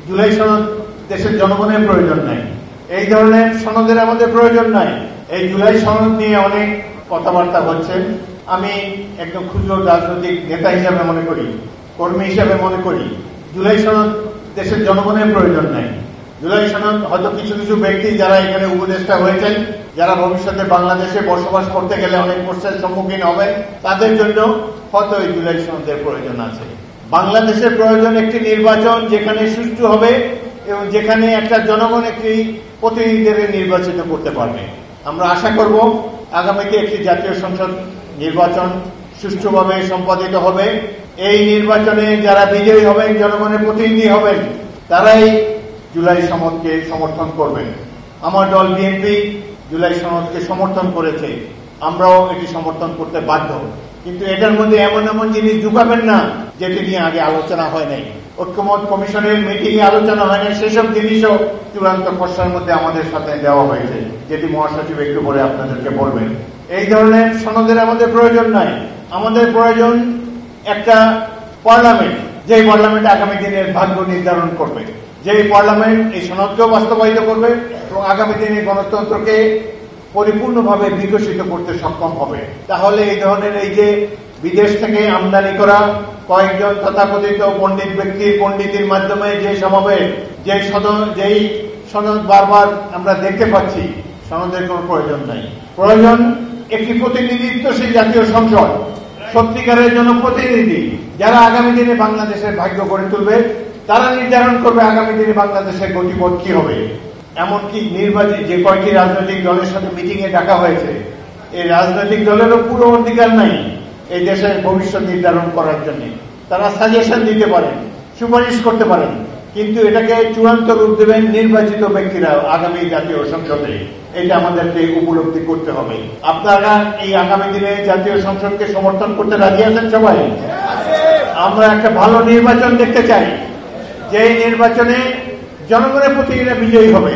জুলাই সনদ দেশের জনগণের প্রয়োজন নাই, এই ধরনের সনদের আমাদের প্রয়োজন নাই। এই জুলাই সনদ নিয়ে অনেক কথাবার্তা হচ্ছে। আমি একদম ক্ষুদ্র রাজনৈতিক নেতা হিসাবে মনে করি, কর্মী হিসাবে মনে করি, জুলাই সনদ দেশের জনগণের প্রয়োজন নাই। জুলাই সনদ হয়তো কিছু কিছু ব্যক্তি যারা এখানে উপদেষ্টা হয়েছেন, যারা ভবিষ্যতে বাংলাদেশে বসবাস করতে গেলে অনেক প্রশ্নের সম্মুখীন হবেন, তাদের জন্য হয়তো এই জুলাই সনদের প্রয়োজন আছে। বাংলাদেশের প্রয়োজন একটি নির্বাচন যেখানে সুষ্ঠু হবে এবং যেখানে একটা জনগণ একটি প্রতিনিধিদের নির্বাচিত করতে পারবে। আমরা আশা করব আগামীতে একটি জাতীয় সংসদ নির্বাচন সুষ্ঠুভাবে সম্পাদিত হবে। এই নির্বাচনে যারা বিজয়ী হবেন, জনগণের প্রতিনিধি হবেন, তারাই জুলাই সনদকে সমর্থন করবেন। আমার দল বিএনপি জুলাই সনদকে সমর্থন করেছে, আমরাও এটি সমর্থন করতে বাধ্য। কিন্তু এটার মধ্যে এমন এমন জিনিস ঢুকাবেন না যেটি নিয়ে আগে আলোচনা হয় নাই, ঐক্যমত কমিশনের মিটিংয়ে আলোচনা হয় নাই, সেসব জিনিসও চূড়ান্ত খসড়ার মধ্যে আমাদের সাথে দেওয়া হয়েছে, যেটি মহাসচিব একটু পরে আপনাদেরকে বলবেন। এই ধরনের সনদের আমাদের প্রয়োজন নাই। আমাদের প্রয়োজন একটা পার্লামেন্ট, যে পার্লামেন্ট আগামী দিনের ভাগ্য নির্ধারণ করবে, যে পার্লামেন্ট এই সনদকেও বাস্তবায়িত করবে এবং আগামী দিনে গণতন্ত্রকে পরিপূর্ণভাবে বিকশিত করতে সক্ষম হবে। তাহলে এই ধরনের এই যে বিদেশ থেকে আমদানি করা কয়েকজন তথাকথিত পণ্ডিত ব্যক্তির পণ্ডিতির মাধ্যমে যে সমাবেশ, যেই সনদ বারবার আমরা দেখতে পাচ্ছি, সনদের কোনো প্রয়োজন নাই। প্রয়োজন একটি প্রতিনিধিত্বশীল জাতীয় সংসদ, সত্যিকারের জনপ্রতিনিধি, যারা আগামী দিনে বাংলাদেশের ভাগ্য গড়ে তুলবে, তারা নির্ধারণ করবে আগামী দিনে বাংলাদেশের গতিপথ কি হবে। এমনকি নির্বাচিত যে কয়েকটি রাজনৈতিক দলের সাথে মিটিংয়ে ডাকা হয়েছে, এই রাজনৈতিক দলেরও পুরো অধিকার নাই এই দেশের ভবিষ্যৎ নির্ধারণ করার জন্য। তারা সাজেশন দিতে পারেন, সুপারিশ করতে পারেন, কিন্তু এটাকে চূড়ান্ত রূপ দেবেন নির্বাচিত ব্যক্তিরা আগামী জাতীয় সংসদে। এটা আমাদেরকে উপলব্ধি করতে হবে। আপনারা এই আগামী দিনে জাতীয় সংসদকে সমর্থন করতে রাজি আছেন সবাই? আমরা একটা ভালো নির্বাচন দেখতে চাই, যে নির্বাচনে জনগণের প্রতিনিধিরা বিজয়ী হবে।